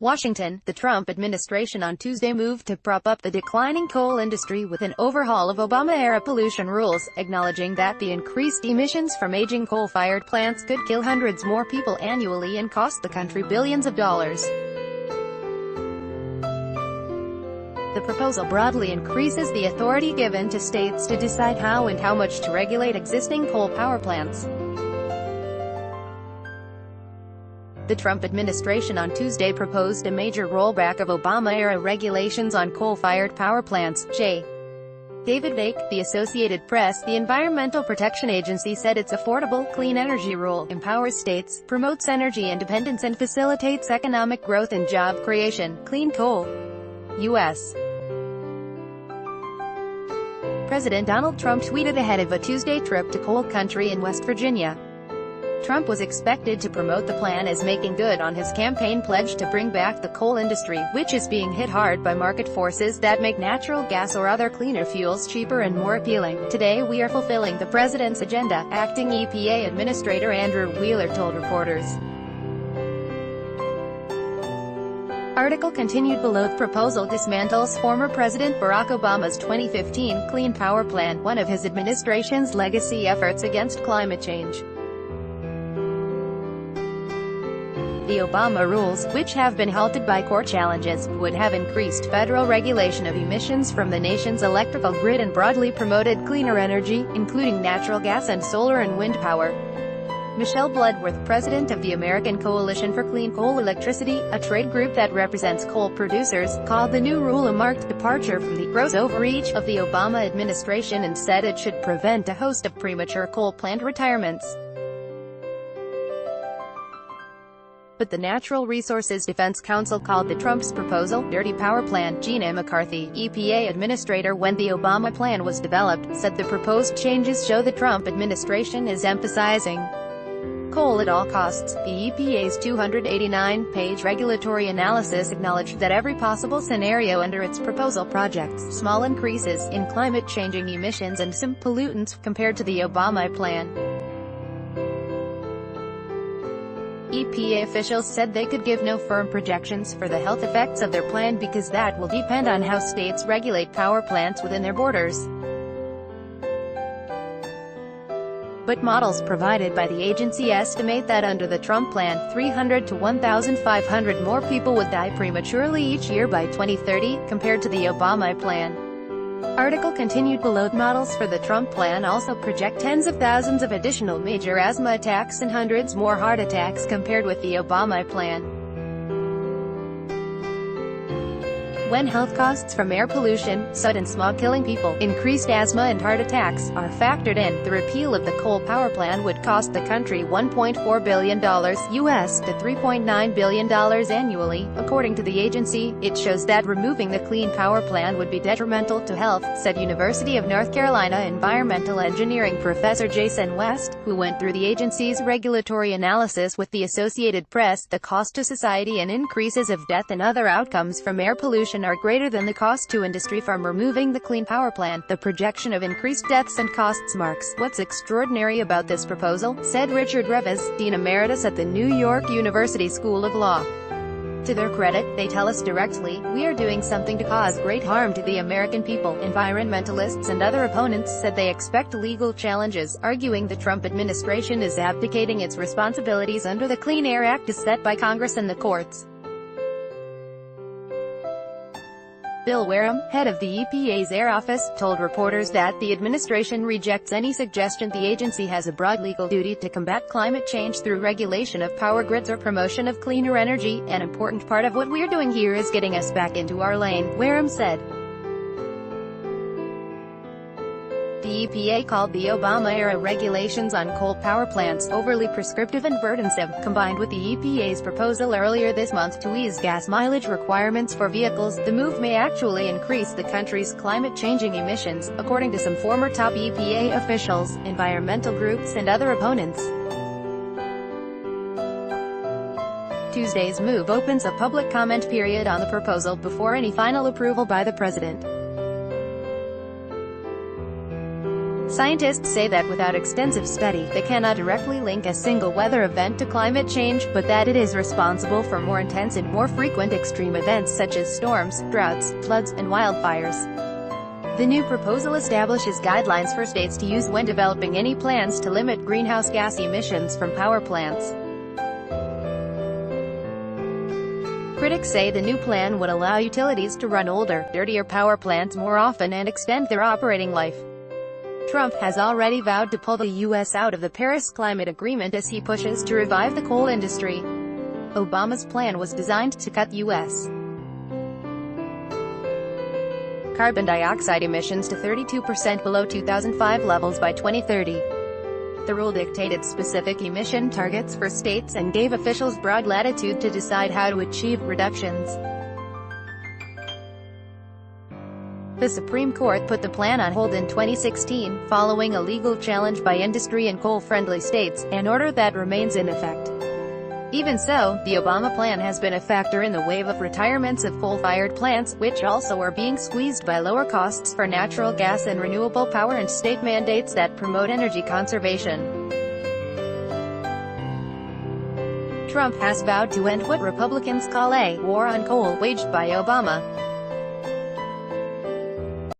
Washington, the Trump administration on Tuesday moved to prop up the declining coal industry with an overhaul of Obama-era pollution rules, acknowledging that the increased emissions from aging coal-fired plants could kill hundreds more people annually and cost the country billions of dollars. The proposal broadly increases the authority given to states to decide how and how much to regulate existing coal power plants. The Trump administration on Tuesday proposed a major rollback of Obama-era regulations on coal-fired power plants. David Bake, the Associated Press, the Environmental Protection Agency, said its Affordable Clean Energy Rule empowers states, promotes energy independence and facilitates economic growth and job creation. Clean coal. U.S. President Donald Trump tweeted ahead of a Tuesday trip to coal country in West Virginia. Trump was expected to promote the plan as making good on his campaign pledge to bring back the coal industry, which is being hit hard by market forces that make natural gas or other cleaner fuels cheaper and more appealing. "Today we are fulfilling the president's agenda," acting EPA Administrator Andrew Wheeler told reporters. Article continued below. The proposal dismantles former President Barack Obama's 2015 Clean Power Plan, one of his administration's legacy efforts against climate change. The Obama rules, which have been halted by court challenges, would have increased federal regulation of emissions from the nation's electrical grid and broadly promoted cleaner energy, including natural gas and solar and wind power. Michelle Bloodworth, president of the American Coalition for Clean Coal Electricity, a trade group that represents coal producers, called the new rule a marked departure from the gross overreach of the Obama administration and said it should prevent a host of premature coal plant retirements. But the Natural Resources Defense Council called the Trump's proposal "dirty power plan." Gina McCarthy, EPA administrator when the Obama plan was developed, said the proposed changes show the Trump administration is emphasizing coal at all costs. The EPA's 289-page regulatory analysis acknowledged that every possible scenario under its proposal projects small increases in climate-changing emissions and some pollutants compared to the Obama plan. EPA officials said they could give no firm projections for the health effects of their plan because that will depend on how states regulate power plants within their borders. But models provided by the agency estimate that under the Trump plan, 300 to 1,500 more people would die prematurely each year by 2030, compared to the Obama plan. Article continued below. Models for the Trump plan also project tens of thousands of additional major asthma attacks and hundreds more heart attacks compared with the Obama plan. When health costs from air pollution, soot and smog killing people, increased asthma and heart attacks, are factored in, the repeal of the coal power plan would cost the country $1.4 billion US to $3.9 billion annually, according to the agency. It shows that removing the clean power plan would be detrimental to health, said University of North Carolina environmental engineering professor Jason West, who went through the agency's regulatory analysis with the Associated Press. The cost to society and increases of death and other outcomes from air pollution are greater than the cost to industry from removing the clean power plan. The projection of increased deaths and costs marks what's extraordinary about this proposal, said Richard Reves, Dean Emeritus at the New York University School of Law. To their credit, they tell us directly, we are doing something to cause great harm to the American people. Environmentalists and other opponents said they expect legal challenges, arguing the Trump administration is abdicating its responsibilities under the Clean Air Act as set by Congress and the courts. Bill Wareham, head of the EPA's Air Office, told reporters that the administration rejects any suggestion the agency has a broad legal duty to combat climate change through regulation of power grids or promotion of cleaner energy. "An important part of what we're doing here is getting us back into our lane," Wareham said. The EPA called the Obama-era regulations on coal power plants overly prescriptive and burdensome, combined with the EPA's proposal earlier this month to ease gas mileage requirements for vehicles. The move may actually increase the country's climate-changing emissions, according to some former top EPA officials, environmental groups and other opponents. Tuesday's move opens a public comment period on the proposal before any final approval by the president. Scientists say that without extensive study, they cannot directly link a single weather event to climate change, but that it is responsible for more intense and more frequent extreme events such as storms, droughts, floods, and wildfires. The new proposal establishes guidelines for states to use when developing any plans to limit greenhouse gas emissions from power plants. Critics say the new plan would allow utilities to run older, dirtier power plants more often and extend their operating life. Trump has already vowed to pull the U.S. out of the Paris Climate Agreement as he pushes to revive the coal industry. Obama's plan was designed to cut U.S. carbon dioxide emissions to 32% below 2005 levels by 2030. The rule dictated specific emission targets for states and gave officials broad latitude to decide how to achieve reductions. The Supreme Court put the plan on hold in 2016, following a legal challenge by industry and coal-friendly states, an order that remains in effect. Even so, the Obama plan has been a factor in the wave of retirements of coal-fired plants, which also are being squeezed by lower costs for natural gas and renewable power and state mandates that promote energy conservation. Trump has vowed to end what Republicans call a war on coal waged by Obama.